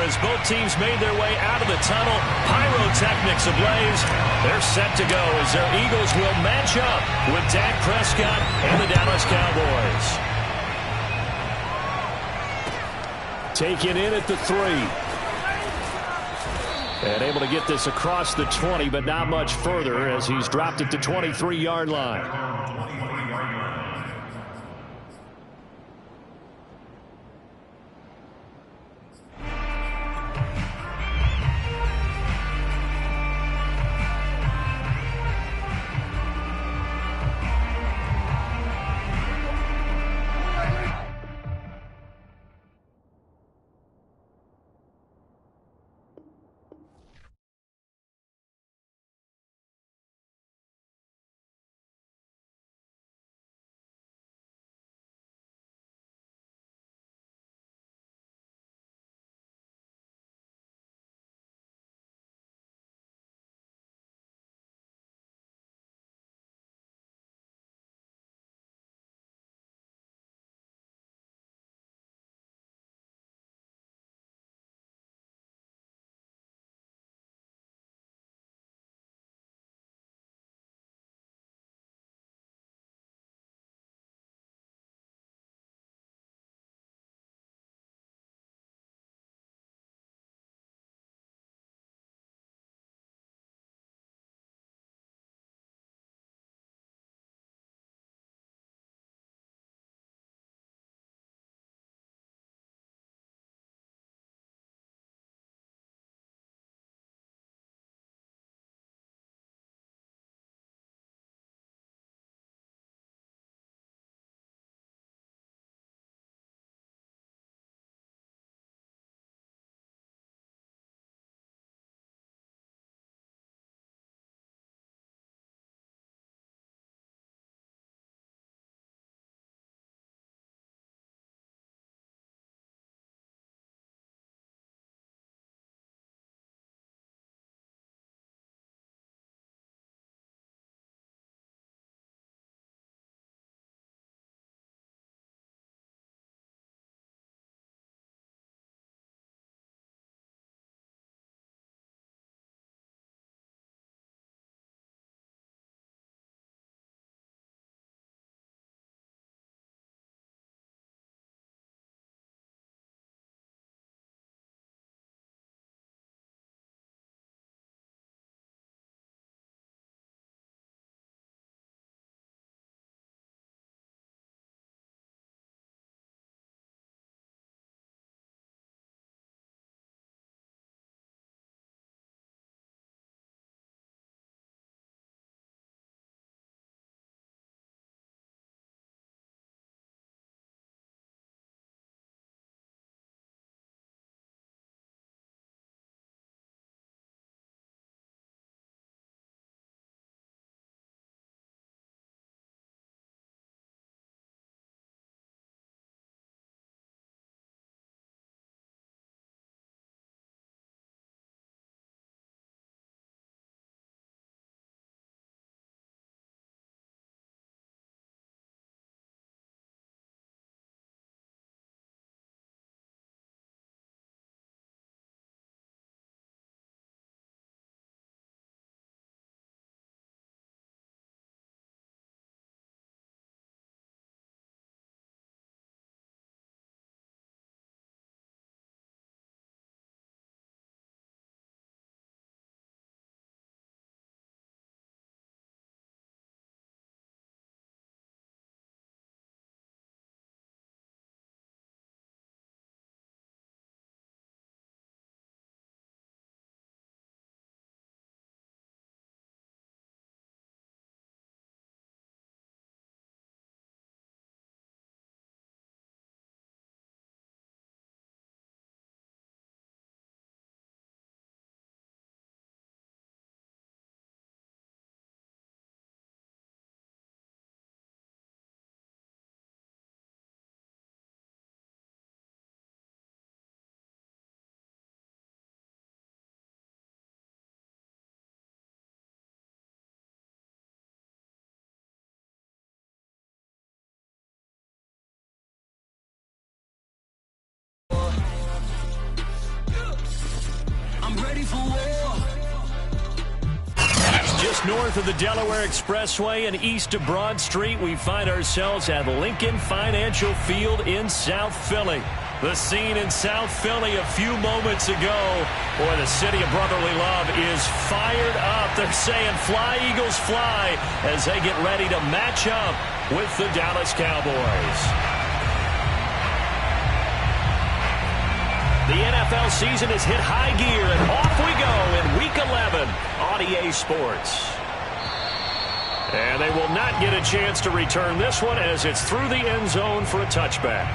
as both teams made their way out of the tunnel. Pyrotechnics ablaze. They're set to go as their Eagles will match up with Dak Prescott and the Dallas Cowboys. Taken in at the 3. And able to get this across the 20, but not much further as he's dropped it to 23-yard line. Just north of the Delaware Expressway and east of Broad Street, we find ourselves at Lincoln Financial Field in South Philly. The scene in South Philly a few moments ago. Boy, the city of brotherly love is fired up. They're saying, "Fly, Eagles, fly," as they get ready to match up with the Dallas Cowboys. The NFL season has hit high gear, and off we go in Week 11 on EA Sports. And they will not get a chance to return this one as it's through the end zone for a touchback.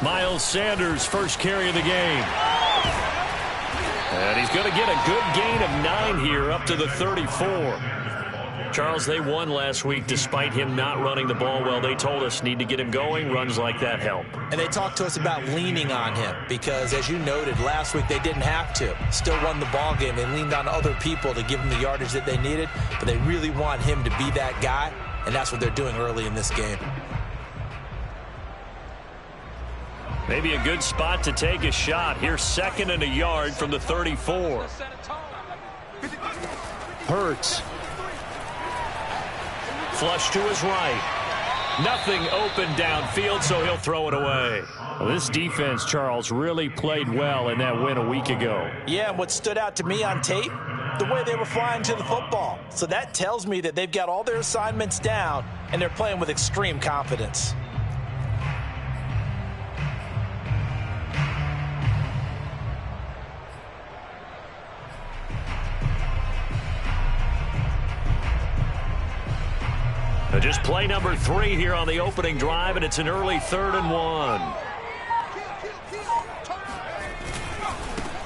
Miles Sanders, first carry of the game. And he's going to get a good gain of 9 here, up to the 34. Charles, they won last week despite him not running the ball well. They told us need to get him going. Runs like that help. And they talked to us about leaning on him because, as you noted, last week they didn't have to. Still won the ball game. They leaned on other people to give them the yardage that they needed, but they really want him to be that guy, and that's what they're doing early in this game. Maybe a good spot to take a shot. Here's 2nd and a yard from the 34. Hurts. Flush to his right. Nothing open downfield, so he'll throw it away. Well, this defense, Charles, really played well in that win a week ago. Yeah, and what stood out to me on tape, the way they were flying to the football. So that tells me that they've got all their assignments down, and they're playing with extreme confidence. Just play number 3 here on the opening drive, and it's an early 3rd and 1.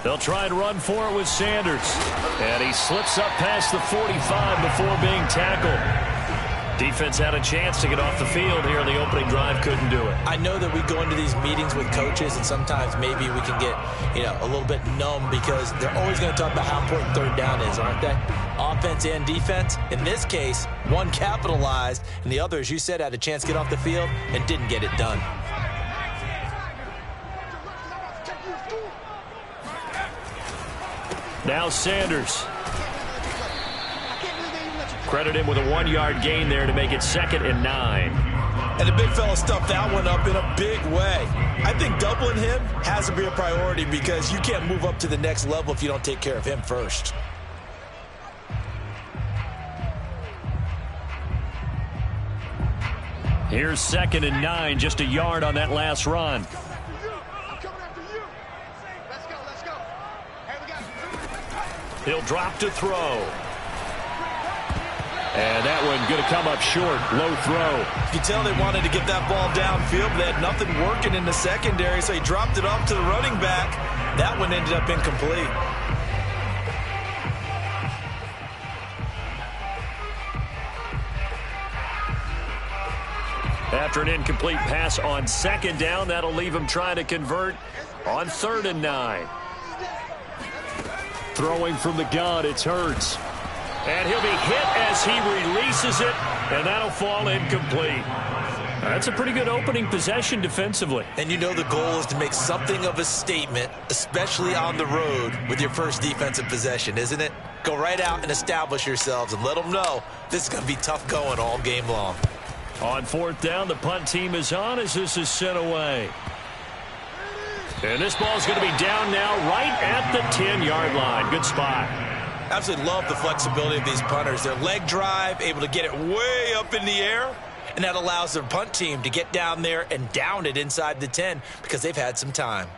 They'll try and run for it with Sanders. And he slips up past the 45 before being tackled. Defense had a chance to get off the field here in the opening drive, couldn't do it. I know that we go into these meetings with coaches, and sometimes maybe we can get, a little bit numb because they're always going to talk about how important 3rd down is, aren't they? Offense and defense. In this case, one capitalized, and the other, as you said, had a chance to get off the field and didn't get it done. Now Sanders. Credit him with a 1-yard gain there to make it 2nd and 9. And the big fella stuffed that one up in a big way. I think doubling him has to be a priority because you can't move up to the next level if you don't take care of him first. Here's 2nd and 9, just a yard on that last run. He'll drop to throw. And that one going to come up short. Low throw. You tell they wanted to get that ball downfield, but they had nothing working in the secondary, so he dropped it off to the running back. That one ended up incomplete. After an incomplete pass on 2nd down, that'll leave him trying to convert on 3rd and 9. Throwing from the gun, it's Hurts. And he'll be hit as he releases it, and that'll fall incomplete. That's a pretty good opening possession defensively. And you know the goal is to make something of a statement, especially on the road with your first defensive possession, isn't it? Go right out and establish yourselves and let them know this is going to be tough going all game long. On 4th down, the punt team is on as this is sent away. And this ball's going to be down now right at the 10-yard line. Good spot. Absolutely love the flexibility of these punters. Their leg drive, able to get it way up in the air, and that allows their punt team to get down there and down it inside the 10 because they've had some time.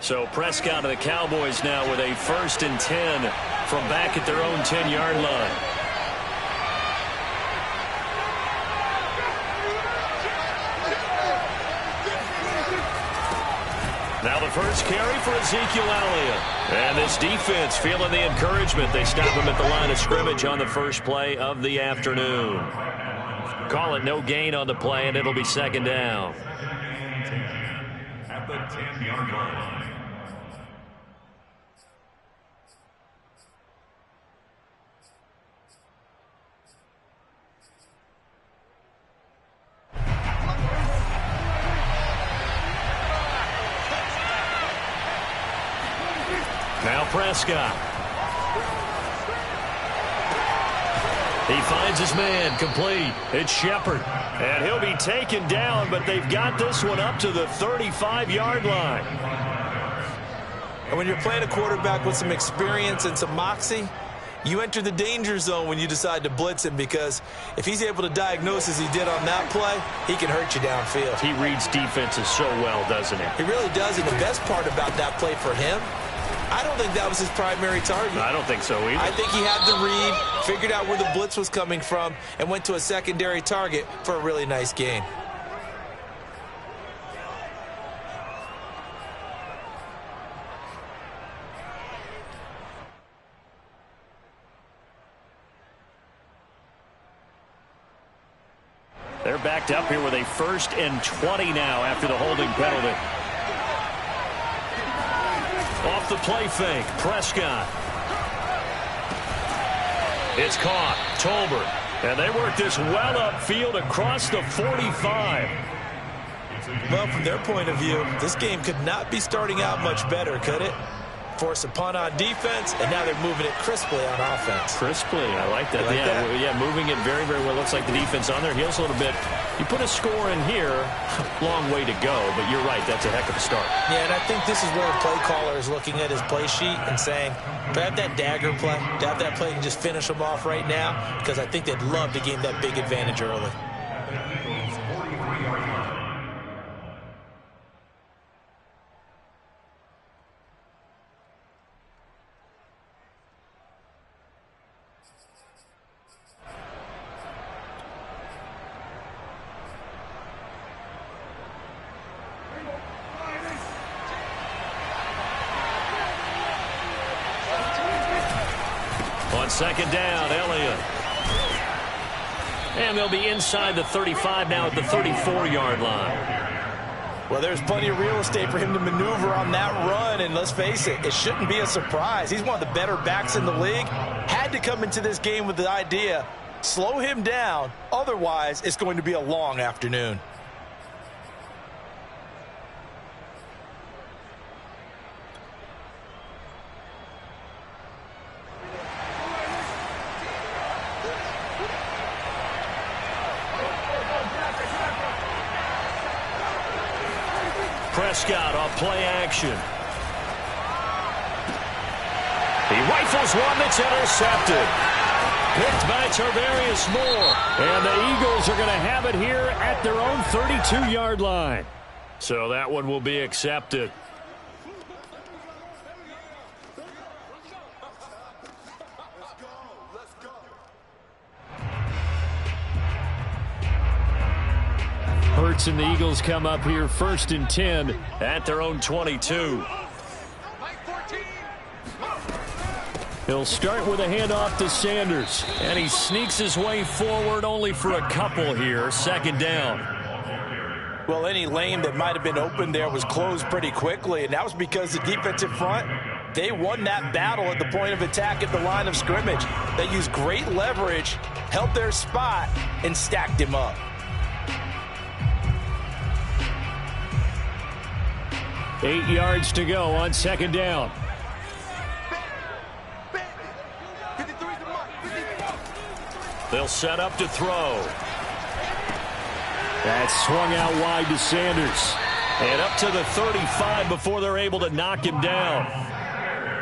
So Prescott and the Cowboys now with a 1st and 10 from back at their own 10-yard line. the first carry for Ezekiel Elliott. And this defense feeling the encouragement. They stop him at the line of scrimmage on the first play of the afternoon. Call it no gain on the play, and it'll be second down. At the 10-yard line. Now Prescott. He finds his man, complete. It's Shepard. And he'll be taken down, but they've got this one up to the 35-yard line. And when you're playing a quarterback with some experience and some moxie, you enter the danger zone when you decide to blitz him, because if he's able to diagnose as he did on that play, he can hurt you downfield. He reads defenses so well, doesn't he? He really does, and the best part about that play for him, I don't think that was his primary target. I don't think so either. I think he had the read, figured out where the blitz was coming from, and went to a secondary target for a really nice gain. They're backed up here with a 1st and 20 now after the holding penalty. Off the play fake, Prescott. It's caught, Tolbert. And they work this well upfield across the 45. Well, from their point of view, this game could not be starting out much better, could it? Force a punt on defense, and now they're moving it crisply on offense. Crisply, I like that. Like that? Yeah, moving it very, very well. Looks like the defense on their heels a little bit. You put a score in here, long way to go, but you're right, that's a heck of a start. Yeah, and I think this is where a play caller is looking at his play sheet and saying, do I have that dagger play? Do I have that play and just finish them off right now? Because I think they'd love to gain that big advantage early. On second down, Elliott. And they'll be inside the 35 now at the 34-yard line. Well, there's plenty of real estate for him to maneuver on that run, and let's face it, it shouldn't be a surprise. He's one of the better backs in the league. Had to come into this game with the idea, slow him down, otherwise it's going to be a long afternoon. Prescott off play action. He rifles one that's intercepted. Picked by Tarvarius Moore. And the Eagles are going to have it here at their own 32-yard line. So that one will be accepted. Hurts and the Eagles come up here 1st and 10 at their own 22. He'll start with a handoff to Sanders. And he sneaks his way forward only for a couple here. Second down. Well, any lane that might have been open there was closed pretty quickly, and that was because the defensive front, they won that battle at the point of attack at the line of scrimmage. They used great leverage, held their spot, and stacked him up. 8 yards to go on second down. They'll set up to throw. That swung out wide to Sanders. And up to the 35 before they're able to knock him down.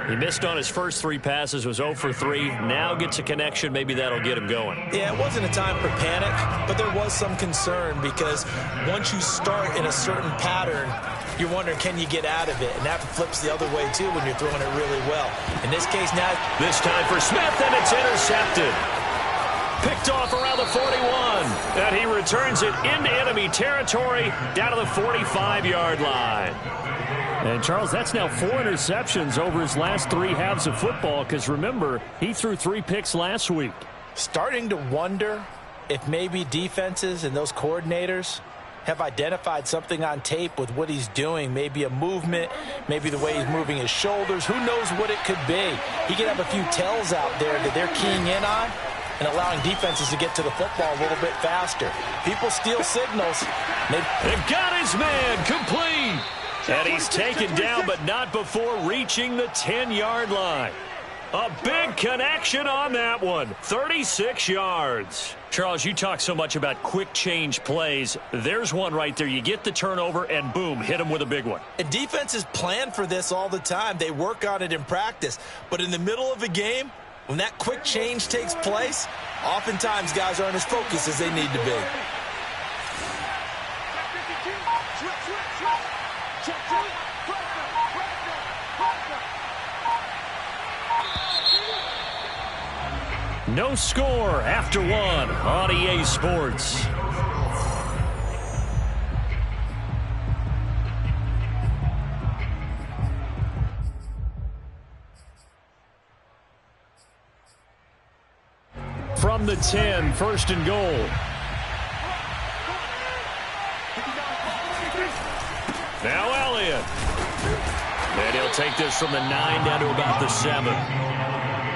He missed on his first 3 passes, was 0 for 3. Now gets a connection. Maybe that'll get him going. Yeah, it wasn't a time for panic, but there was some concern because once you start in a certain pattern, you're wondering, can you get out of it? And that flips the other way, too, when you're throwing it really well. In this case now, this time for Smith, and it's intercepted. Picked off around the 41. And he returns it into enemy territory down to the 45-yard line. And, Charles, that's now 4 interceptions over his last 3 halves of football because, remember, he threw 3 picks last week. Starting to wonder if maybe defenses and those coordinators have identified something on tape with what he's doing. Maybe a movement, maybe the way he's moving his shoulders. Who knows what it could be? He could have a few tells out there that they're keying in on and allowing defenses to get to the football a little bit faster. People steal signals. They've got his man complete. And he's taken down, but not before reaching the 10-yard line. A big connection on that one. 36 yards. Charles, you talk so much about quick change plays. There's one right there. You get the turnover, and boom, hit him with a big one. And defenses plan for this all the time. They work on it in practice. But in the middle of a game, when that quick change takes place, oftentimes guys aren't as focused as they need to be. No score after 1 on EA Sports. From the 10, 1st and goal. Now Elliott. And he'll take this from the 9 down to about the 7.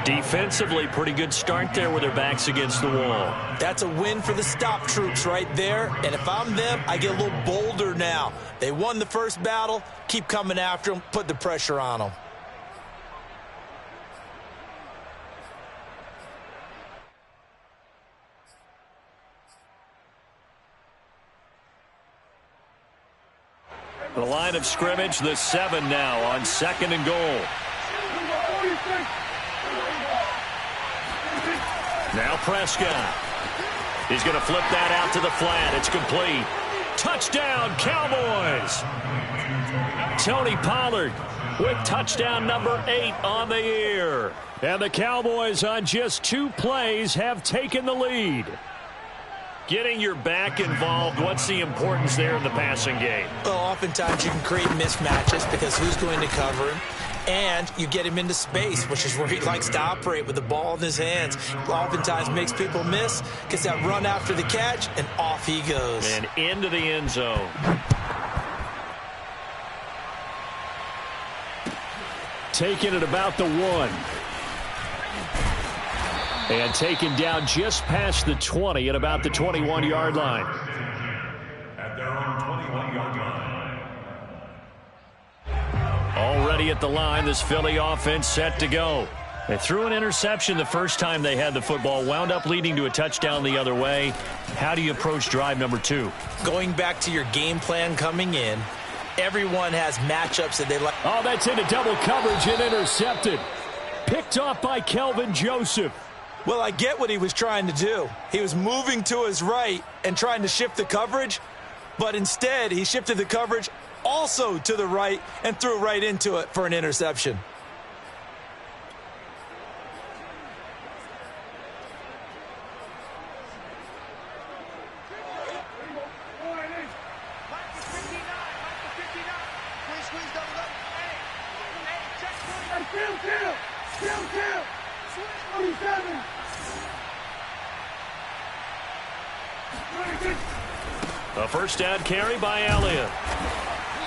Defensively, pretty good start there with their backs against the wall. That's a win for the stop troops right there. And if I'm them, I get a little bolder now. They won the first battle. Keep coming after them. Put the pressure on them. The line of scrimmage, the 7 now on 2nd and goal. Now Prescott. He's going to flip that out to the flat. It's complete. Touchdown, Cowboys. Tony Pollard with touchdown number 8 on the year. And the Cowboys on just 2 plays have taken the lead. Getting your back involved, what's the importance there in the passing game? Well, oftentimes you can create mismatches because who's going to cover him? And you get him into space, which is where he likes to operate with the ball in his hands. Oftentimes makes people miss, gets that run after the catch, and off he goes. And into the end zone. Taking it about the 1. And taken down just past the 20 at about the 21-yard line. At their own 21-yard line. Already at the line, this Philly offense set to go. They threw an interception the first time they had the football, wound up leading to a touchdown the other way. How do you approach drive number 2? Going back to your game plan coming in, everyone has matchups that they like. Oh, that's into double coverage and intercepted. Picked off by Kelvin Joseph. Well, I get what he was trying to do. He was moving to his right and trying to shift the coverage, but instead he shifted the coverage also to the right and threw right into it for an interception. A first down carry by Elliott.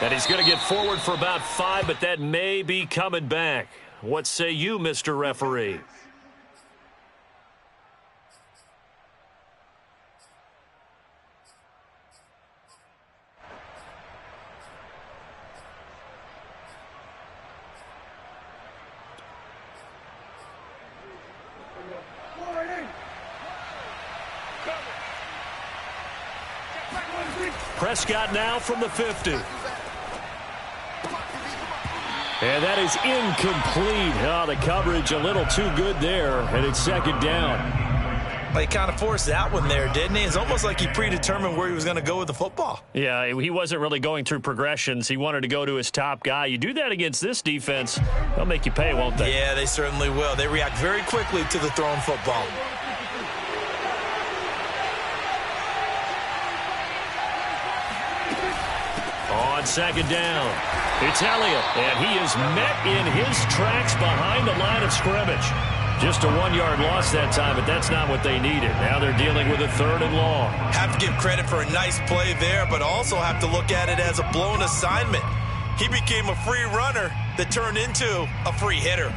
And he's going to get forward for about 5, but that may be coming back. What say you, Mr. Referee? Prescott now from the 50. And that is incomplete. Oh, the coverage a little too good there, and it's 2nd down. Well, he kind of forced that one there, didn't he? It's almost like he predetermined where he was going to go with the football. Yeah, he wasn't really going through progressions. He wanted to go to his top guy. You do that against this defense, they'll make you pay, won't they? Yeah, they certainly will. They react very quickly to the thrown football. On second down, it's Elliott, and he is met in his tracks behind the line of scrimmage. Just a 1-yard loss that time, but that's not what they needed. Now they're dealing with a 3rd and long. Have to give credit for a nice play there, but also have to look at it as a blown assignment. He became a free runner that turned into a free hitter.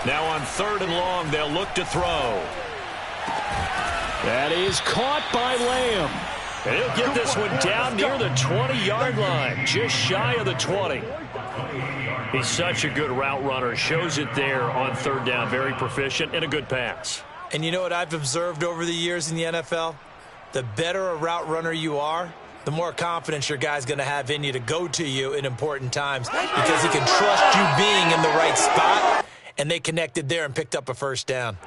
Now on 3rd and long, they'll look to throw. That is caught by Lamb. And he'll get this one down near the 20-yard line, just shy of the 20. He's such a good route runner. Shows it there on 3rd down. Very proficient and a good pass. And you know what I've observed over the years in the NFL? The better a route runner you are, the more confidence your guy's going to have in you to go to you in important times because he can trust you being in the right spot. And they connected there and picked up a 1st down.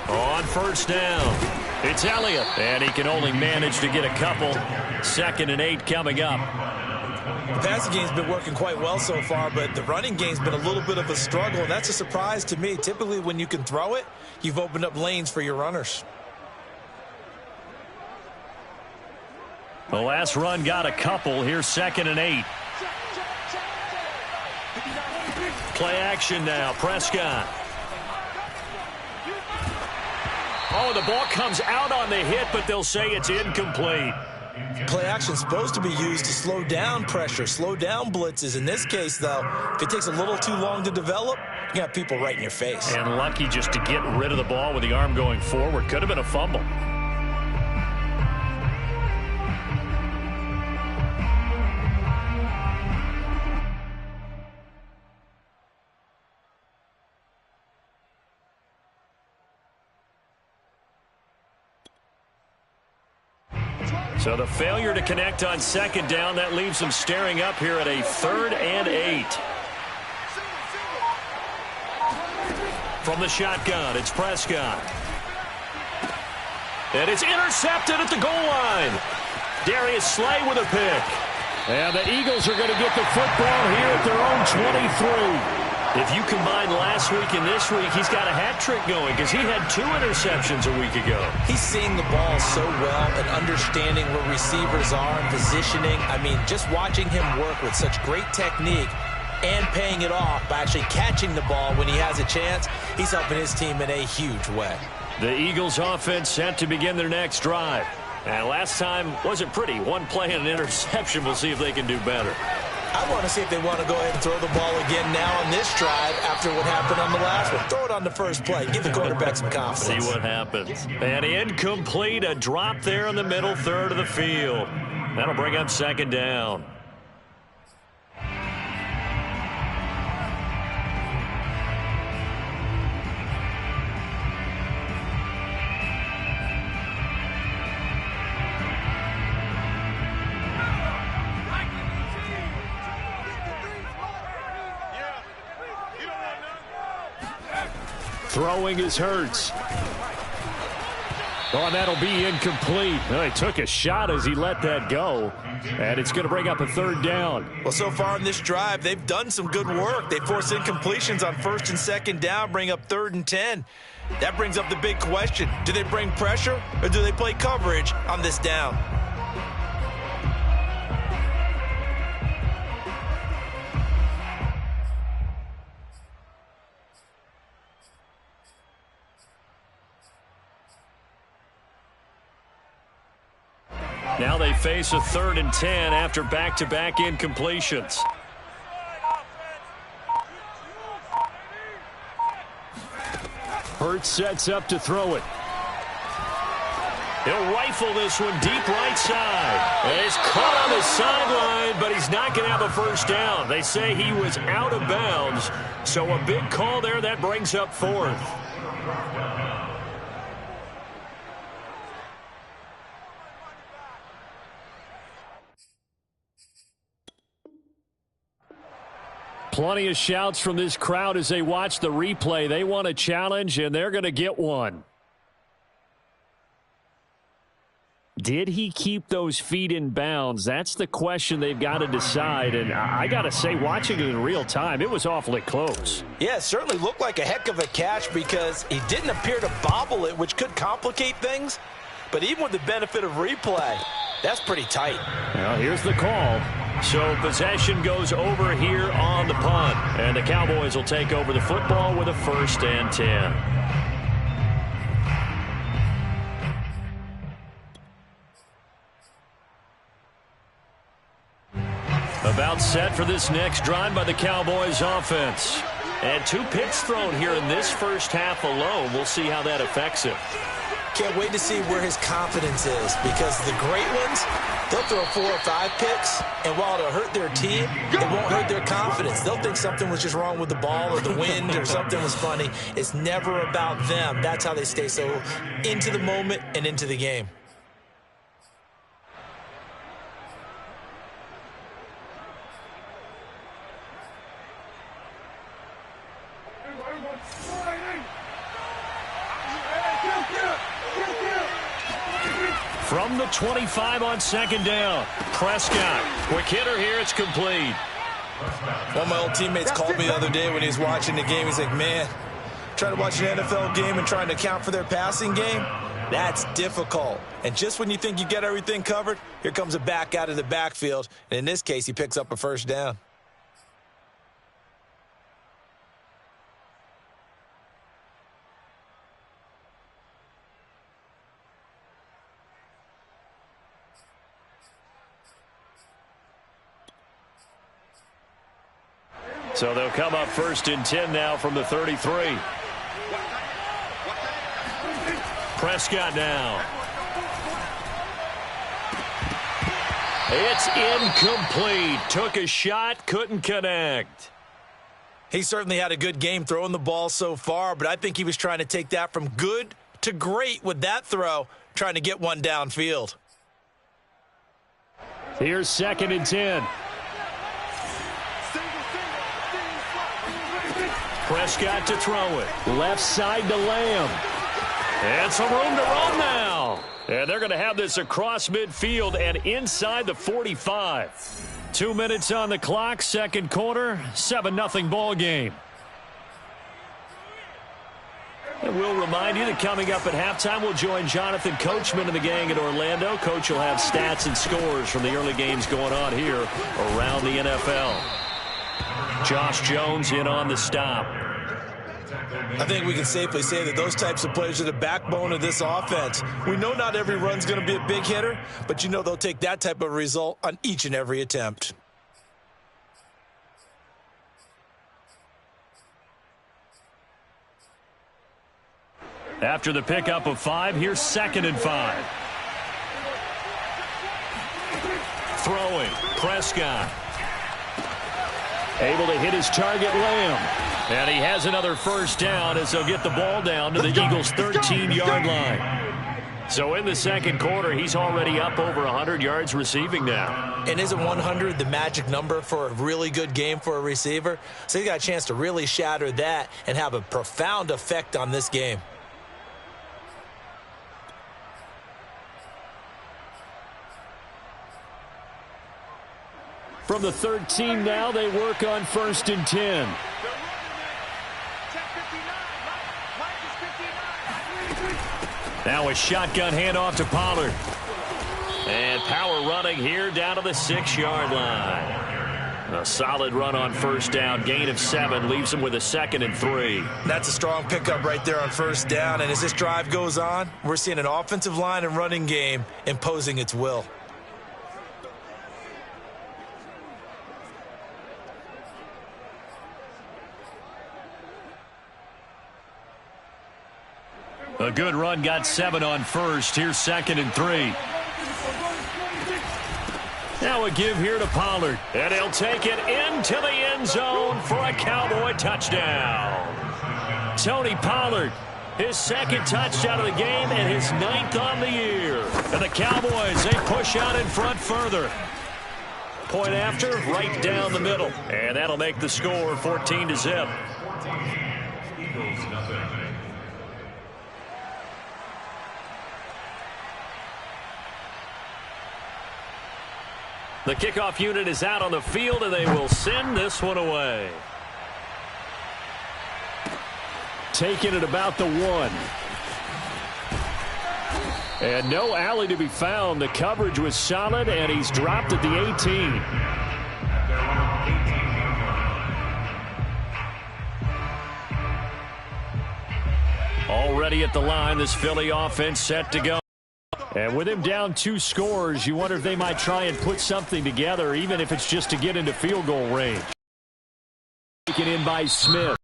On 1st down, it's Elliott, and he can only manage to get a couple. 2nd and 8 coming up. The passing game's been working quite well so far, but the running game's been a little bit of a struggle, and that's a surprise to me. Typically, when you can throw it, you've opened up lanes for your runners. The last run got a couple. Here's 2nd and 8. Play action now. Prescott. Oh, the ball comes out on the hit, but they'll say it's incomplete. Play action's supposed to be used to slow down pressure, slow down blitzes. In this case, though, if it takes a little too long to develop, you got people right in your face. And lucky just to get rid of the ball with the arm going forward. Could have been a fumble. So the failure to connect on 2nd down, that leaves them staring up here at a 3rd and 8. From the shotgun, it's Prescott. And it's intercepted at the goal line. Darius Slay with a pick. And the Eagles are going to get the football here at their own 23. If you combine last week and this week, he's got a hat trick going because he had 2 interceptions a week ago. He's seeing the ball so well and understanding where receivers are and positioning. I mean, just watching him work with such great technique and paying it off by actually catching the ball when he has a chance, he's helping his team in a huge way. The Eagles offense set to begin their next drive. And last time wasn't pretty. 1 play and an interception. We'll see if they can do better. I want to see if they want to go ahead and throw the ball again now on this drive after what happened on the last one. Throw it on the first play. Give the quarterback some confidence. See what happens. And incomplete. A drop there in the middle 3rd of the field. That'll bring up 2nd down. Throwing is Hurts. Oh, and that'll be incomplete. Well, he took a shot as he let that go. And it's going to bring up a 3rd down. Well, so far in this drive, they've done some good work. They force incompletions on 1st and 2nd down, bring up 3rd and 10. That brings up the big question. Do they bring pressure or do they play coverage on this down? Now they face a 3rd and 10 after back-to-back incompletions. Hurts sets up to throw it. He'll rifle this one deep right side. And it's caught on the sideline, but he's not going to have a 1st down. They say he was out of bounds. So a big call there. That brings up 4th. Plenty of shouts from this crowd as they watch the replay. They want a challenge, and they're going to get one. Did he keep those feet in bounds? That's the question they've got to decide. And I got to say, watching it in real time, it was awfully close. Yeah, it certainly looked like a heck of a catch because he didn't appear to bobble it, which could complicate things. But even with the benefit of replay, that's pretty tight. Well, here's the call. So possession goes over here on the punt. And the Cowboys will take over the football with a 1st and 10. About set for this next drive by the Cowboys offense. And 2 picks thrown here in this first half alone. We'll see how that affects him. Can't wait to see where his confidence is because the great ones, they'll throw 4 or 5 picks, and while it'll hurt their team, it won't hurt their confidence. They'll think something was just wrong with the ball or the wind or something was funny. It's never about them. That's how they stay so into the moment and into the game. From the 25 on 2nd down. Prescott. Quick hitter here. It's complete. One of my old teammates called me the other day when he was watching the game. He's like, man, trying to watch an NFL game and trying to account for their passing game, that's difficult. And just when you think you get everything covered, here comes a back out of the backfield. And in this case, he picks up a 1st down. So they'll come up 1st and 10 now from the 33. Prescott now. It's incomplete. Took a shot, couldn't connect. He certainly had a good game throwing the ball so far, but I think he was trying to take that from good to great with that throw, trying to get one downfield. Here's 2nd and 10. Prescott to throw it. Left side to Lamb. And some room to run now. And they're going to have this across midfield and inside the 45. 2 minutes on the clock, 2nd quarter, 7-0 ball game. And we'll remind you that coming up at halftime, we'll join Jonathan Coachman and the gang at Orlando. Coach will have stats and scores from the early games going on here around the NFL. Josh Jones in on the stop. I think we can safely say that those types of players are the backbone of this offense. We know not every run's going to be a big hitter, but you know they'll take that type of result on each and every attempt. After the pickup of 5, here's 2nd and 5. Throwing, Prescott. Able to hit his target, Lamb. And he has another 1st down as they'll get the ball down to the Eagles' 13-yard line. So in the 2nd quarter, he's already up over 100 yards receiving now. And isn't 100 the magic number for a really good game for a receiver? So he's got a chance to really shatter that and have a profound effect on this game. From the 13 now, they work on 1st and 10. Now a shotgun handoff to Pollard. And power running here down to the 6-yard line. A solid run on 1st down. Gain of 7 leaves him with a 2nd and 3. That's a strong pickup right there on 1st down. And as this drive goes on, we're seeing an offensive line and running game imposing its will. A good run, got 7 on 1st. Here's 2nd and 3. Now a give here to Pollard. And he'll take it into the end zone for a Cowboy touchdown. Tony Pollard, his 2nd touchdown of the game and his 9th on the year. And the Cowboys, they push out in front further. Point after, right down the middle. And that'll make the score 14-0. Eagles nothing. The kickoff unit is out on the field, and they will send this one away. Taking it about the 1. And no alley to be found. The coverage was solid, and he's dropped at the 18. Already at the line, this Philly offense set to go. And with him down 2 scores, you wonder if they might try and put something together, even if it's just to get into field goal range. Taken in by Smith.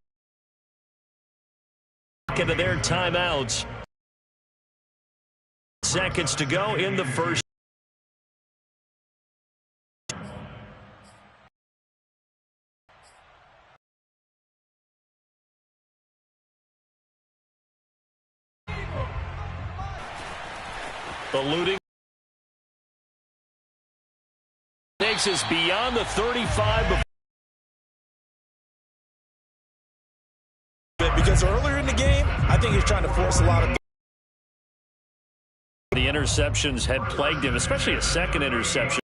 Into their timeouts. Seconds to go in the first. Eluding. Takes us beyond the 35. Because earlier in the game, I think he's trying to force a lot of. The interceptions had plagued him, especially a second interception.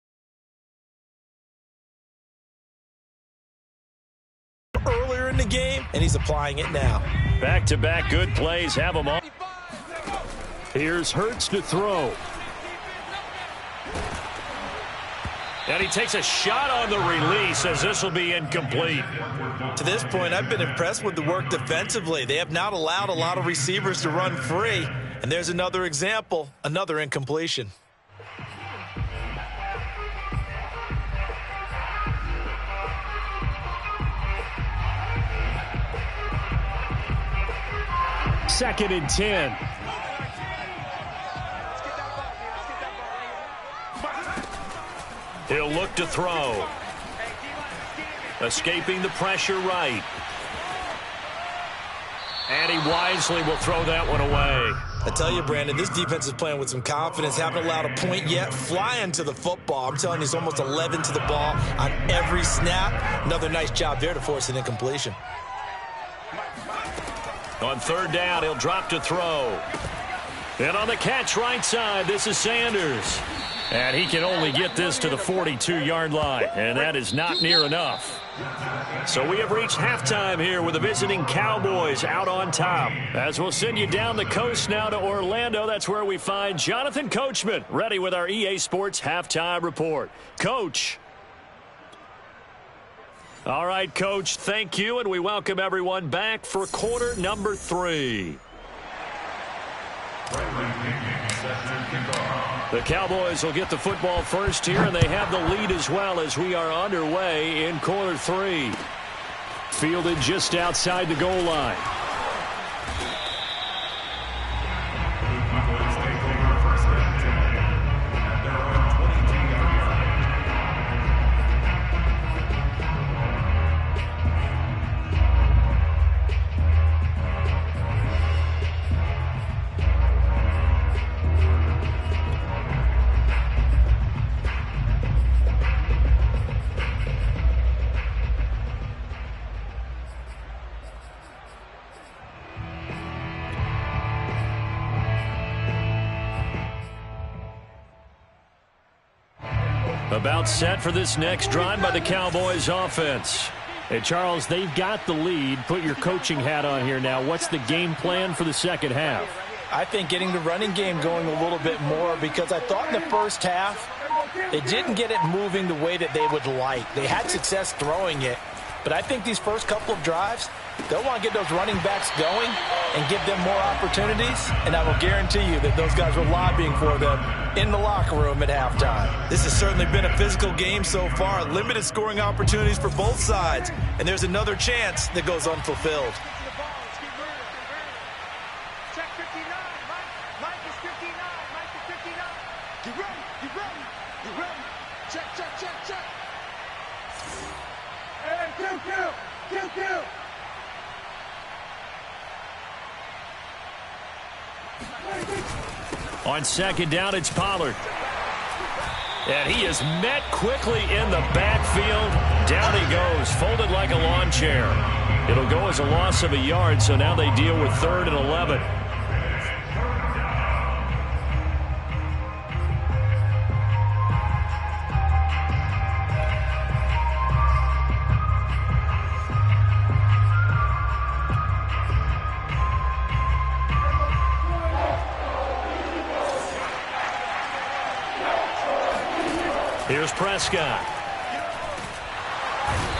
Earlier in the game, and he's applying it now. Back-to-back good plays have them all. Here's Hurts to throw. And he takes a shot on the release as this will be incomplete. To this point, I've been impressed with the work defensively. They have not allowed a lot of receivers to run free. And there's another example, another incompletion. Second and 10. He'll look to throw. Escaping the pressure right. And he wisely will throw that one away. I tell you, Brandon, this defense is playing with some confidence. Haven't allowed a point yet. Flying to the football. I'm telling you, it's almost 11 to the ball on every snap. Another nice job there to force an incompletion. On third down, he'll drop to throw. And on the catch right side, this is Sanders. And he can only get this to the 42-yard line, and that is not near enough. So we have reached halftime here with the visiting Cowboys out on top. As we'll send you down the coast now to Orlando, that's where we find Jonathan Coachman, ready with our EA Sports Halftime Report. Coach. All right, Coach, thank you, and we welcome everyone back for quarter number 3. The Cowboys will get the football first here, and they have the lead as well as we are underway in quarter 3. Fielded just outside the goal line. About set for this next drive by the Cowboys offense. Hey, Charles, they've got the lead. Put your coaching hat on here now. What's the game plan for the second half? I think getting the running game going a little bit more, because I thought in the first half they didn't get it moving the way that they would like. They had success throwing it, but I think these first couple of drives, they'll want to get those running backs going and give them more opportunities, and I will guarantee you that those guys were lobbying for them in the locker room at halftime. This has certainly been a physical game so far. Limited scoring opportunities for both sides, and there's another chance that goes unfulfilled. Check 59. Mike is 59. Mike is 59. Get ready. Get ready. Get ready. Check, check, check, check. And kill. On second down, it's Pollard. And he is met quickly in the backfield. Down he goes, folded like a lawn chair. It'll go as a loss of a yard, so now they deal with 3rd and 11. Here's Prescott.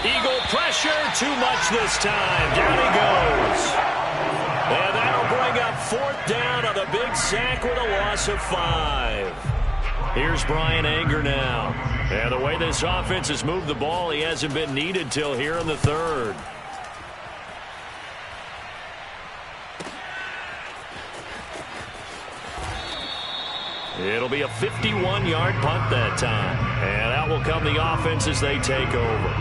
Eagle pressure, too much this time. Down he goes. And that'll bring up 4th down on the big sack with a loss of 5. Here's Brian Anger now. And the way this offense has moved the ball, he hasn't been needed till here in the 3rd. It'll be a 51-yard punt that time. And out will come the offense as they take over.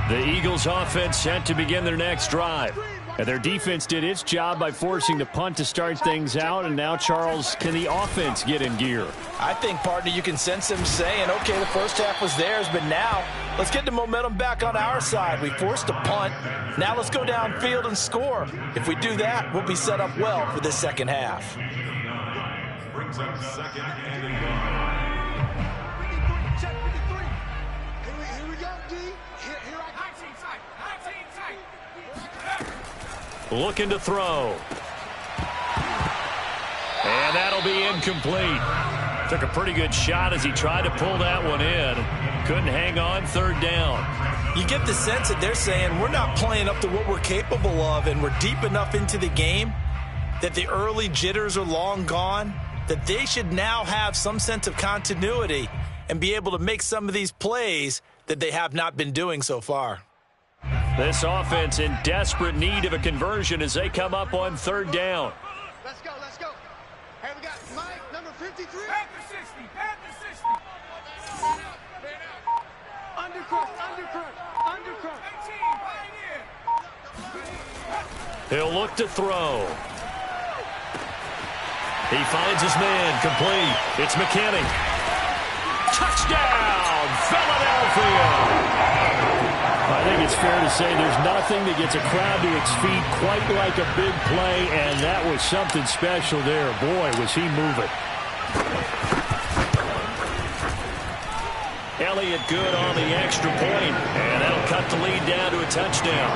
The Eagles offense set to begin their next drive. And their defense did its job by forcing the punt to start things out. And now, Charles, can the offense get in gear? I think, partner, you can sense them saying, okay, the first half was theirs, but now let's get the momentum back on our side. We forced a punt. Now let's go downfield and score. If we do that, we'll be set up well for the second half. Brings up 2nd and 1. Looking to throw. And that'll be incomplete. Took a pretty good shot as he tried to pull that one in. Couldn't hang on, 3rd down. You get the sense that they're saying we're not playing up to what we're capable of, and we're deep enough into the game that the early jitters are long gone, that they should now have some sense of continuity and be able to make some of these plays that they have not been doing so far. This offense in desperate need of a conversion as they come up on 3rd down. Let's go, let's go. Hey, we got Mike, number 53. Back to 60, back to 60. Undercut, undercut, undercut. 18, he'll look to throw. He finds his man, complete. It's McKinney. Touchdown, Philadelphia! I think it's fair to say there's nothing that gets a crowd to its feet quite like a big play, and that was something special there. Boy, was he moving. Elliott good on the extra point, and that'll cut the lead down to a touchdown.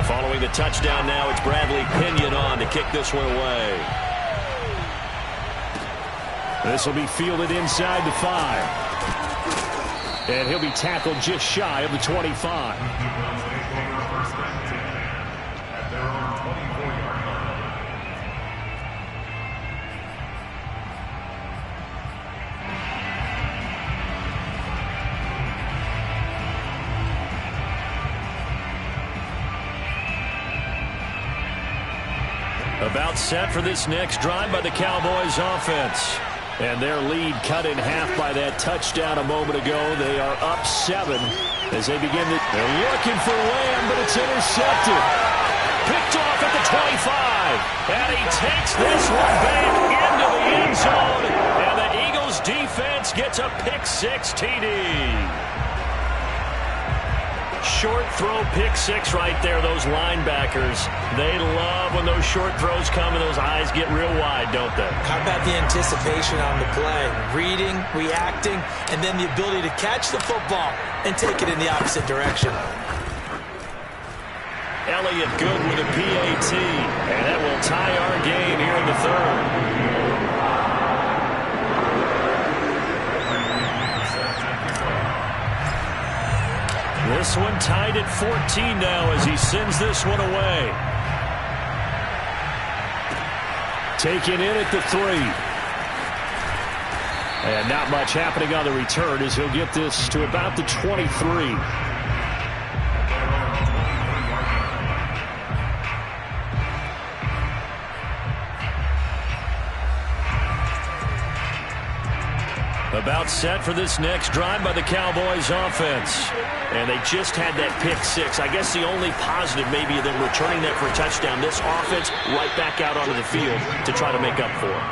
Following the touchdown now, it's Bradley Pinion on to kick this one away. This will be fielded inside the 5. And he'll be tackled just shy of the 25. About set for this next drive by the Cowboys offense. And their lead cut in half by that touchdown a moment ago. They are up 7 as they begin to... They're looking for Lamb, but it's intercepted. Picked off at the 25. And he takes this one back into the end zone. And the Eagles defense gets a pick-6 TD. Short throw, pick-6 right there. Those linebackers, they love when those short throws come and those eyes get real wide, don't they? How about the anticipation on the play? Reading, reacting, and then the ability to catch the football and take it in the opposite direction. Elliott good with a PAT, and that will tie our game here in the 3rd. This one tied at 14 now as he sends this one away. taken in at the 3. And not much happening on the return as he'll get this to about the 23. About set for this next drive by the Cowboys offense. And they just had that pick 6. I guess the only positive maybe them returning that for a touchdown. This offense right back out onto the field to try to make up for it.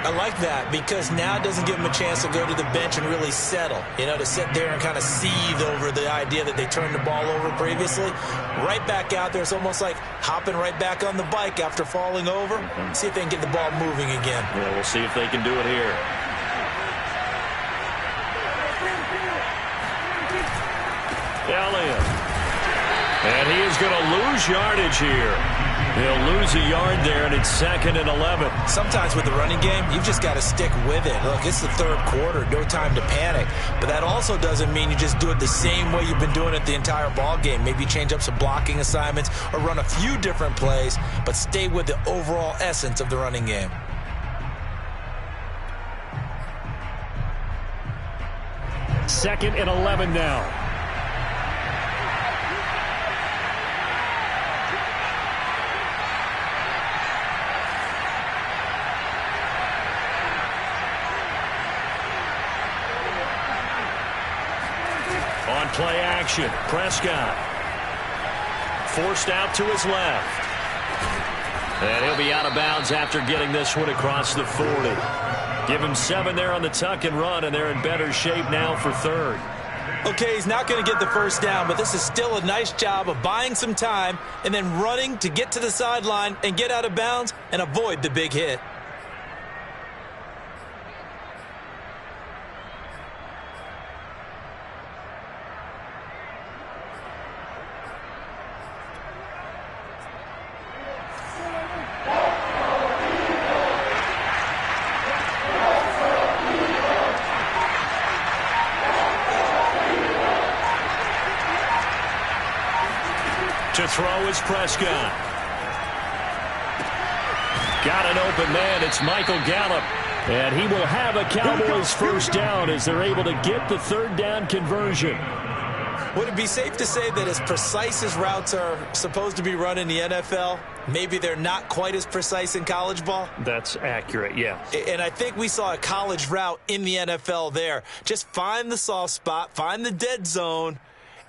I like that because now it doesn't give them a chance to go to the bench and really settle. You know, to sit there and kind of seethe over the idea that they turned the ball over previously. Right back out there. It's almost like hopping right back on the bike after falling over. See if they can get the ball moving again. Yeah, we'll see if they can do it here. Elliott. And he is going to lose yardage here. He'll lose a yard there, and it's 2nd and 11. Sometimes with the running game, you've just got to stick with it. Look, it's the 3rd quarter, no time to panic. But that also doesn't mean you just do it the same way you've been doing it the entire ball game. Maybe change up some blocking assignments or run a few different plays, but stay with the overall essence of the running game. Second and 11 now. On play action, Prescott. Forced out to his left. And he'll be out of bounds after getting this one across the 40. Give him 7 there on the tuck and run, and they're in better shape now for 3rd. Okay, he's not going to get the first down, but this is still a nice job of buying some time and then running to get to the sideline and get out of bounds and avoid the big hit. To throw is Prescott. Got an open man. It's Michael Gallup. And he will have a Cowboys first down as they're able to get the 3rd down conversion. Would it be safe to say that as precise as routes are supposed to be run in the NFL, maybe they're not quite as precise in college ball? That's accurate, yeah. And I think we saw a college route in the NFL there. Just find the soft spot, find the dead zone,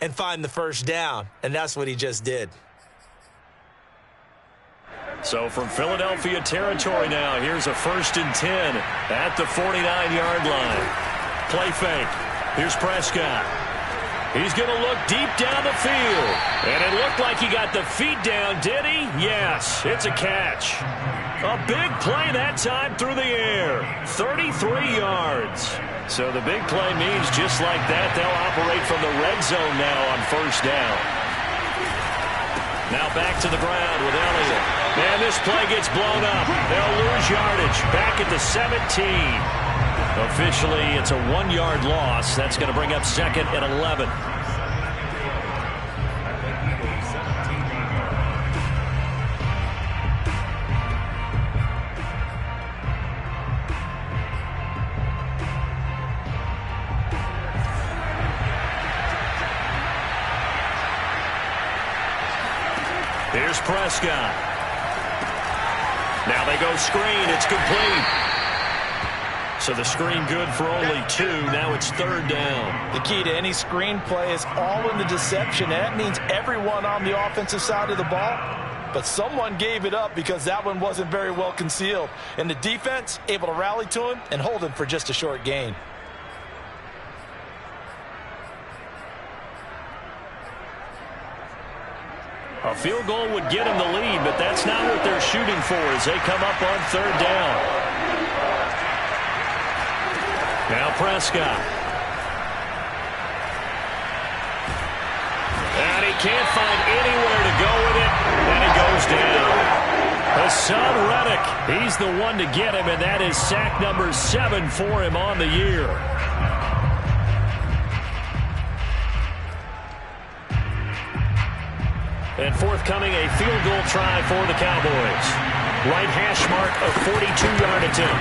and find the first down. And that's what he just did. So from Philadelphia territory now, here's a 1st and 10 at the 49-yard line. Play fake. Here's Prescott. He's going to look deep down the field. And it looked like he got the feet down, did he? Yes, it's a catch. A big play that time through the air. 33 yards. So the big play means just like that, they'll operate from the red zone now on 1st down. Now back to the ground with Elliott. And this play gets blown up. They'll lose yardage. Back at the 17. Officially, it's a 1-yard loss. That's going to bring up 2nd and 11. Here's Prescott. Now they go screen. It's complete. So the screen good for only 2. Now it's 3rd down. The key to any screen play is all in the deception. That means everyone on the offensive side of the ball. But someone gave it up because that one wasn't very well concealed. And the defense able to rally to him and hold him for just a short gain. A field goal would get them the lead, but that's not what they're shooting for as they come up on 3rd down. Now Prescott. And he can't find anywhere to go with it, and he goes down. Hassan Reddick, he's the one to get him, and that is sack number 7 for him on the year. And forthcoming, a field goal try for the Cowboys. Right hash mark, a 42-yard attempt.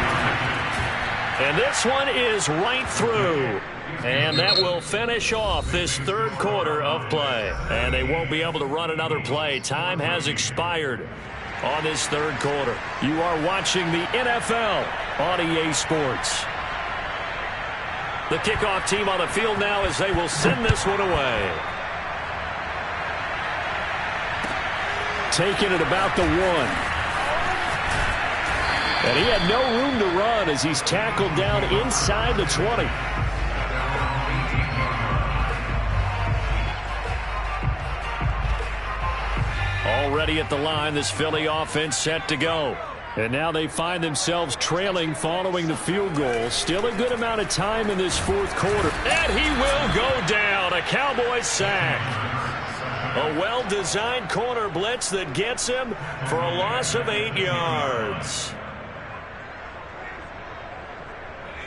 And this one is right through. And that will finish off this third quarter of play. And they won't be able to run another play. Time has expired on this third quarter. You are watching the NFL on EA Sports. The kickoff team on the field now as they will send this one away. Taking it about the 1. And he had no room to run as he's tackled down inside the 20. Already at the line, this Philly offense set to go. And now they find themselves trailing following the field goal. Still a good amount of time in this fourth quarter. And he will go down. A Cowboys sack. A well-designed corner blitz that gets him for a loss of 8 yards.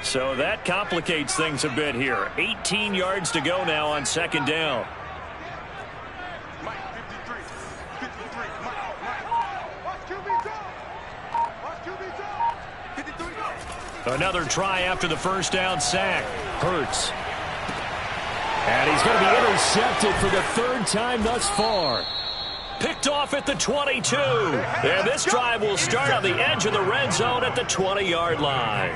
So that complicates things a bit here. 18 yards to go now on second down. Another try after the first down sack. Hurts. And he's going to be intercepted for the third time thus far. Picked off at the 22. And this drive will start on the edge of the red zone at the 20-yard line.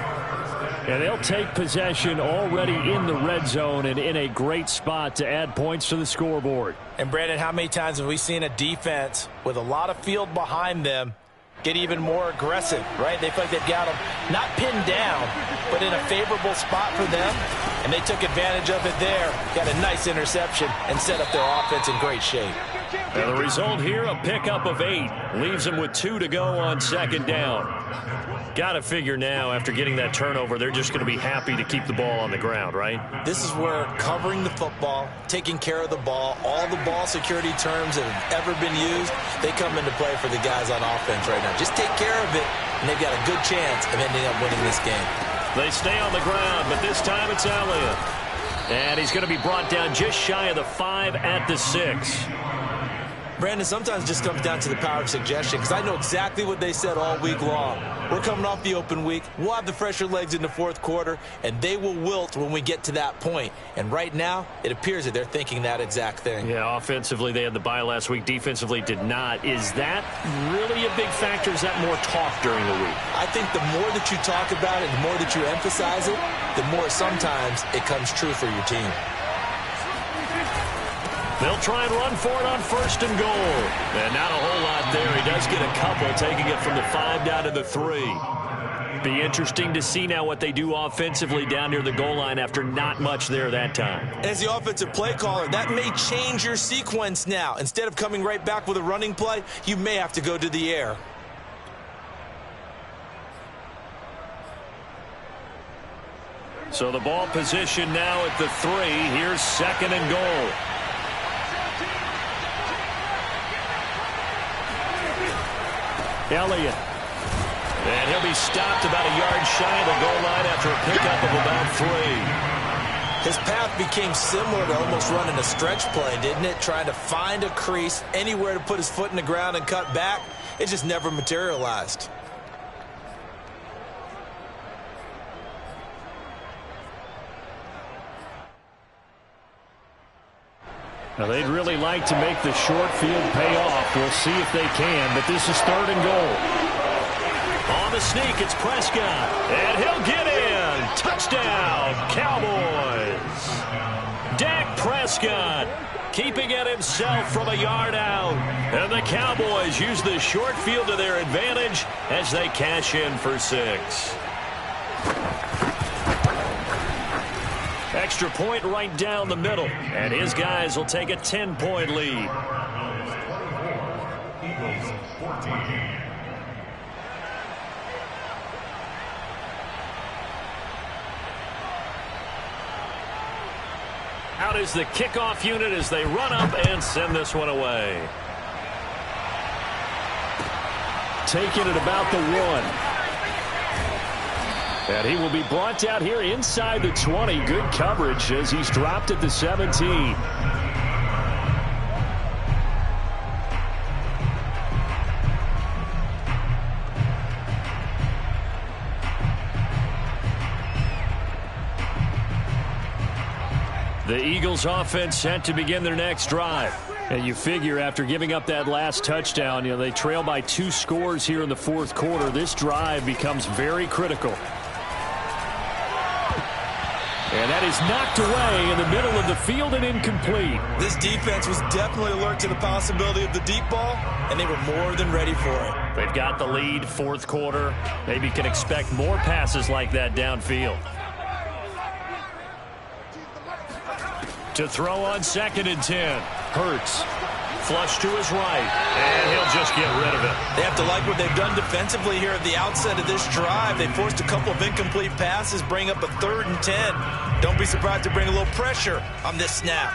And they'll take possession already in the red zone and in a great spot to add points to the scoreboard. And, Brandon, how many times have we seen a defense with a lot of field behind them get even more aggressive, right? They feel like they've got them not pinned down, but in a favorable spot for them, and they took advantage of it there. Got a nice interception and set up their offense in great shape. And the result here, a pickup of 8. Leaves them with 2 to go on second down. Got to figure now, after getting that turnover, they're just going to be happy to keep the ball on the ground, right? This is where covering the football, taking care of the ball, all the ball security terms that have ever been used, they come into play for the guys on offense right now. Just take care of it, and they've got a good chance of ending up winning this game. They stay on the ground, but this time it's Elliott. And he's going to be brought down just shy of the 5 at the 6. Brandon, sometimes it just comes down to the power of suggestion, because I know exactly what they said all week long. We're coming off the open week. We'll have the fresher legs in the fourth quarter, and they will wilt when we get to that point. And right now, it appears that they're thinking that exact thing. Yeah, offensively, they had the bye last week. Defensively, did not. Is that really a big factor? Is that more talk during the week? I think the more that you talk about it, the more that you emphasize it, the more sometimes it comes true for your team. They'll try and run for it on first and goal. And not a whole lot there. He does get a couple, taking it from the 5 down to the 3. Be interesting to see now what they do offensively down near the goal line after not much there that time. As the offensive play caller, that may change your sequence now. Instead of coming right back with a running play, you may have to go to the air. So the ball position now at the 3. Here's second and goal. Elliott. And he'll be stopped about a yard shy of the goal line after a pickup of about 3. His path became similar to almost running a stretch play, didn't it? Trying to find a crease, anywhere to put his foot in the ground and cut back. It just never materialized. Now, they'd really like to make the short field pay off. We'll see if they can, but this is third and goal. On the sneak, it's Prescott, and he'll get in. Touchdown, Cowboys. Dak Prescott keeping it himself from a yard out. And the Cowboys use the short field to their advantage as they cash in for 6. Extra point right down the middle. And his guys will take a 10-point lead. Eagles 14. Out is the kickoff unit as they run up and send this one away. Taking it about the 1. And he will be brought down here inside the 20. Good coverage as he's dropped at the 17. The Eagles offense set to begin their next drive. And you figure after giving up that last touchdown, they trail by 2 scores here in the fourth quarter. This drive becomes very critical. And that is knocked away in the middle of the field and incomplete. This defense was definitely alert to the possibility of the deep ball, and they were more than ready for it. They've got the lead, fourth quarter. Maybe can expect more passes like that downfield. To throw on 2nd and 10. Hurts. Flush to his right. And he'll just get rid of it. They have to like what they've done defensively here at the outset of this drive. They forced a couple of incomplete passes, bring up a 3rd and 10. Don't be surprised to bring a little pressure on this snap.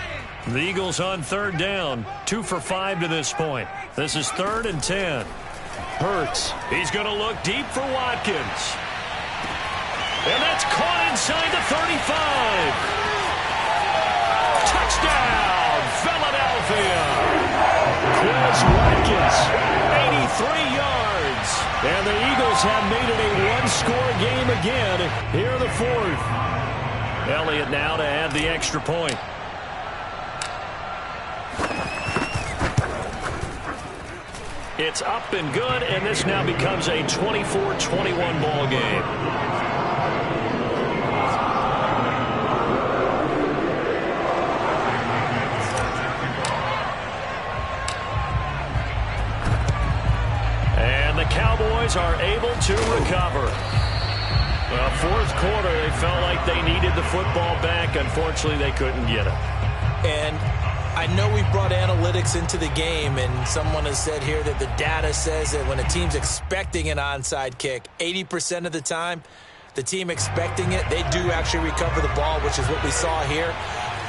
The Eagles on 3rd down. 2 for 5 to this point. This is 3rd and 10. Hurts. He's going to look deep for Watkins. And that's caught inside the 35. Touchdown, Philadelphia. Chris Watkins, 83 yards. And the Eagles have made it a one-score game again here in the fourth. Elliott now to add the extra point. It's up and good, and this now becomes a 24-21 ball game. Cowboys are able to recover. Well, fourth quarter, they felt like they needed the football back. Unfortunately, they couldn't get it. And I know we brought analytics into the game, and someone has said here that the data says that when a team's expecting an onside kick, 80% of the time, the team expecting it, they do actually recover the ball, which is what we saw here.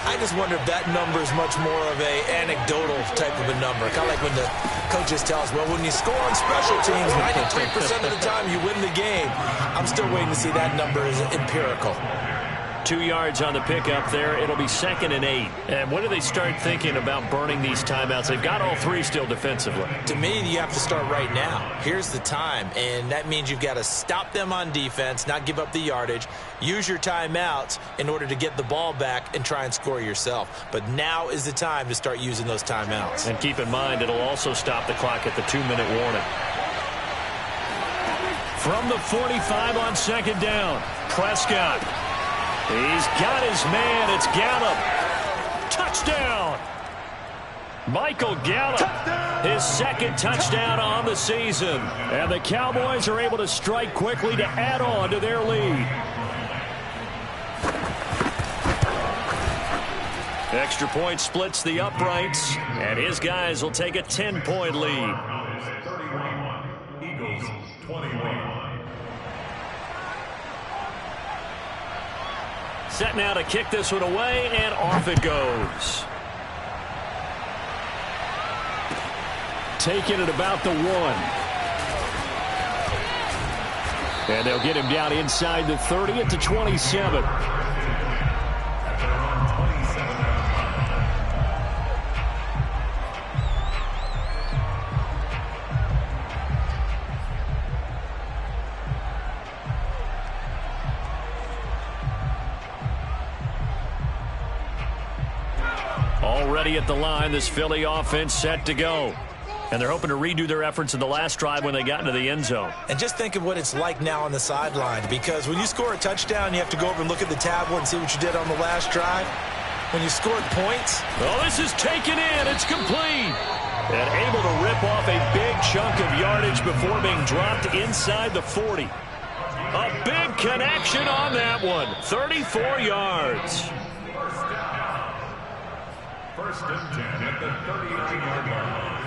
I just wonder if that number is much more of a anecdotal type of a number. Kind of like when the coaches tell us, well, when you score on special teams, 93% of the time you win the game. I'm still waiting to see that number is empirical. 2 yards on the pickup there. It'll be 2nd and 8. And when do they start thinking about burning these timeouts? They've got all 3 still defensively. To me, you have to start right now. Here's the time, and that means you've got to stop them on defense, not give up the yardage, use your timeouts in order to get the ball back and try and score yourself. But now is the time to start using those timeouts. And keep in mind, it'll also stop the clock at the 2-minute warning. From the 45 on 2nd down, Prescott. He's got his man. It's Gallup. Touchdown. Michael Gallup. His 2nd touchdown on the season. And the Cowboys are able to strike quickly to add on to their lead. Extra point splits the uprights. And his guys will take a 10-point lead. 31. Eagles 21. Set now to kick this one away, and off it goes. Taking it about the 1. And they'll get him down inside the 30 at the 27. Already at the line, this Philly offense set to go. And they're hoping to redo their efforts in the last drive when they got into the end zone. And just think of what it's like now on the sideline, because when you score a touchdown, you have to go over and look at the tablet and see what you did on the last drive. When you scored points. Oh, this is taken in. It's complete. And able to rip off a big chunk of yardage before being dropped inside the 40. A big connection on that one. 34 yards. First and 10 at the 39-yard line.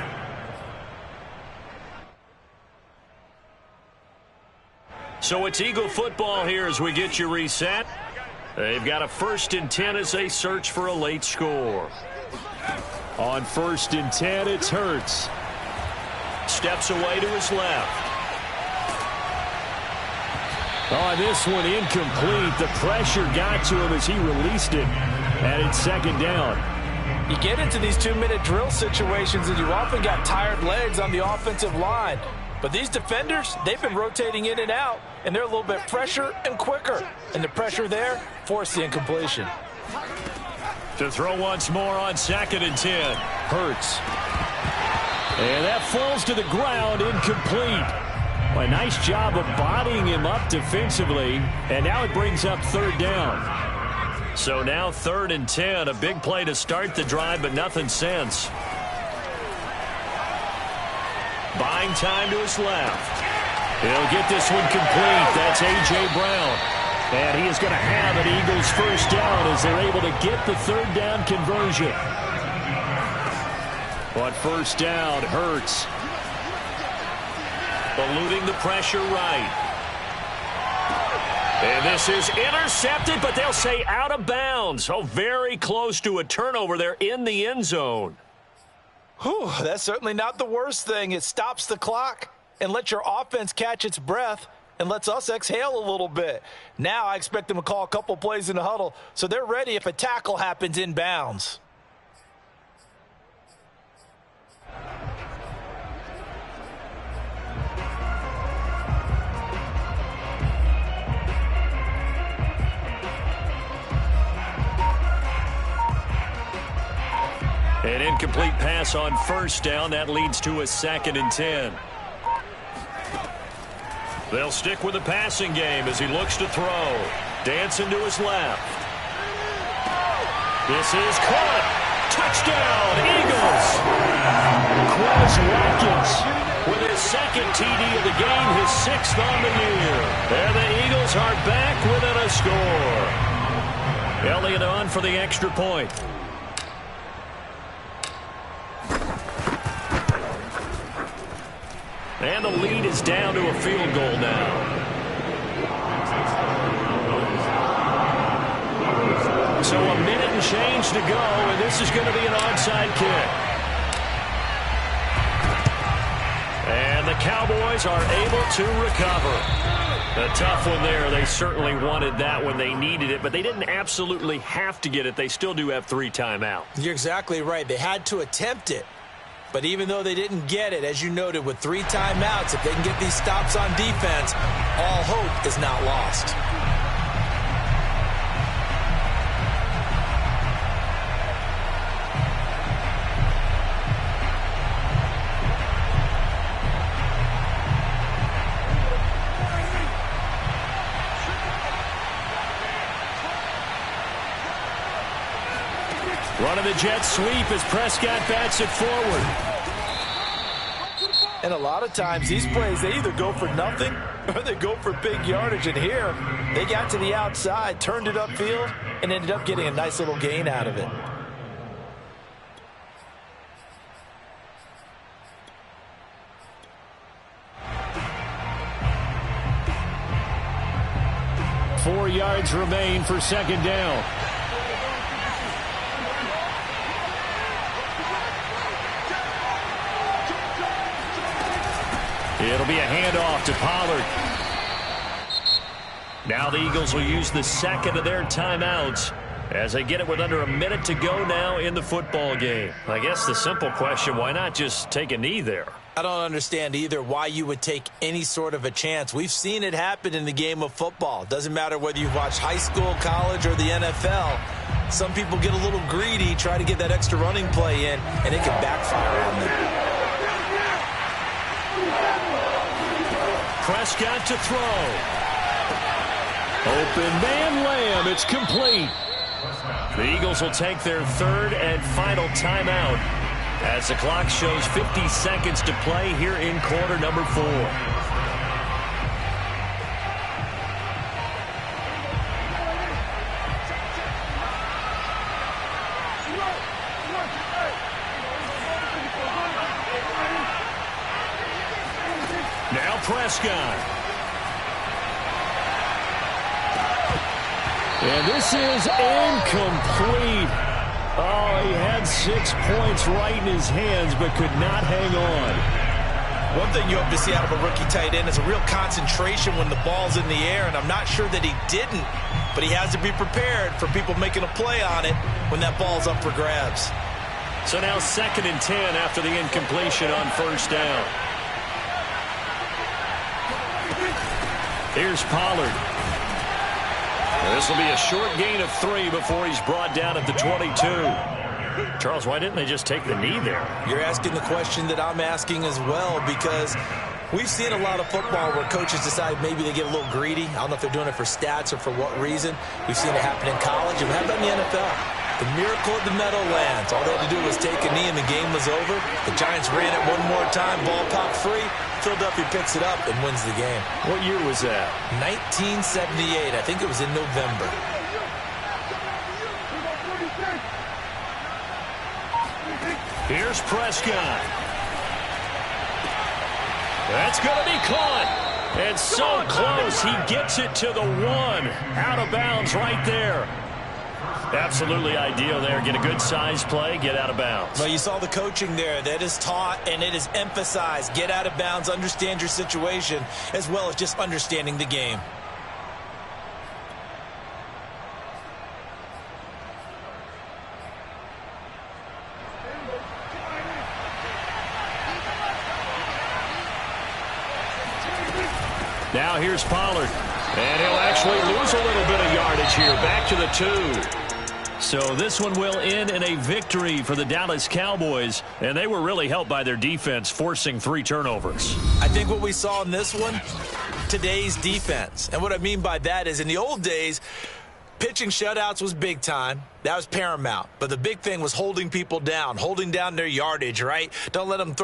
So it's Eagle football here as we get you reset. They've got a 1st and 10 as they search for a late score. On 1st and 10, it's Hurts. Steps away to his left. Oh, this one incomplete. The pressure got to him as he released it. And it's 2nd down. You get into these 2-minute drill situations and you often got tired legs on the offensive line. But these defenders, they've been rotating in and out, and they're a little bit fresher and quicker. And the pressure there forced the incompletion. To throw once more on 2nd and 10. Hurts. And that falls to the ground, incomplete. A nice job of bodying him up defensively. And now it brings up 3rd down. So now 3rd and 10. A big play to start the drive, but nothing since. Buying time to his left. He'll get this one complete. That's A.J. Brown. And he is going to have an Eagles first down as they're able to get the 3rd down conversion. On 1st down, Hurts. Eluding the pressure right. And this is intercepted, but they'll say out of bounds. Oh, very close to a turnover there in the end zone. Whew, that's certainly not the worst thing. It stops the clock and lets your offense catch its breath and lets us exhale a little bit. Now I expect them to call a couple plays in the huddle so they're ready if a tackle happens in bounds. An incomplete pass on 1st down. That leads to a 2nd and 10. They'll stick with the passing game as he looks to throw. Dancing to his left. This is caught. Touchdown, Eagles. Quez Watkins with his 2nd TD of the game, his 6th on the year. And the Eagles are back within a score. Elliott on for the extra point. And the lead is down to a field goal now. So a minute and change to go, and this is going to be an onside kick. And the Cowboys are able to recover. A tough one there. They certainly wanted that when they needed it, but they didn't absolutely have to get it. They still do have 3 timeouts. You're exactly right. They had to attempt it. But even though they didn't get it, as you noted, with 3 timeouts, if they can get these stops on defense, all hope is not lost. Running the jet sweep as Prescott bats it forward. And a lot of times these plays, they either go for nothing or they go for big yardage. And here, they got to the outside, turned it upfield, and ended up getting a nice little gain out of it. Four yards remain for 2nd down. It'll be a handoff to Pollard. Now the Eagles will use the 2nd of their timeouts as they get it with under a minute to go now in the football game. I guess the simple question, why not just take a knee there? I don't understand either why you would take any sort of a chance. We've seen it happen in the game of football. Doesn't matter whether you've watched high school, college, or the NFL. Some people get a little greedy, try to get that extra running play in, and it can backfire on them. Prescott to throw. Open man Lamb. It's complete. The Eagles will take their 3rd and final timeout as the clock shows 50 seconds to play here in quarter number 4. Now Prescott. And this is incomplete. Oh, he had 6 points right in his hands, but could not hang on. One thing you hope to see out of a rookie tight end is a real concentration when the ball's in the air, and I'm not sure that he didn't, but he has to be prepared for people making a play on it when that ball's up for grabs. So now 2nd and 10 after the incompletion on 1st down. Here's Pollard. This will be a short gain of 3 before he's brought down at the 22. Charles, why didn't they just take the knee there? You're asking the question that I'm asking as well, because we've seen a lot of football where coaches decide maybe they get a little greedy. I don't know if they're doing it for stats or for what reason. We've seen it happen in college. And how about in the NFL? The miracle of the Meadowlands. All they had to do was take a knee and the game was over. The Giants ran it one more time. Ball popped free. Philadelphia picks it up and wins the game. What year was that? 1978. I think it was in November. Here's Prescott. That's going to be caught. And so close. He gets it to the 1. Out of bounds right there. Absolutely ideal there. Get a good size play, get out of bounds. Well, you saw the coaching there. That is taught and it is emphasized. Get out of bounds, understand your situation, as well as just understanding the game. Now here's Pollard. And he'll actually lose a little bit of yardage here. Back to the 2. So this one will end in a victory for the Dallas Cowboys. And they were really helped by their defense, forcing 3 turnovers. I think what we saw in this one, today's defense. And what I mean by that is in the old days, pitching shutouts was big time. That was paramount. But the big thing was holding people down, holding down their yardage, right? Don't let them throw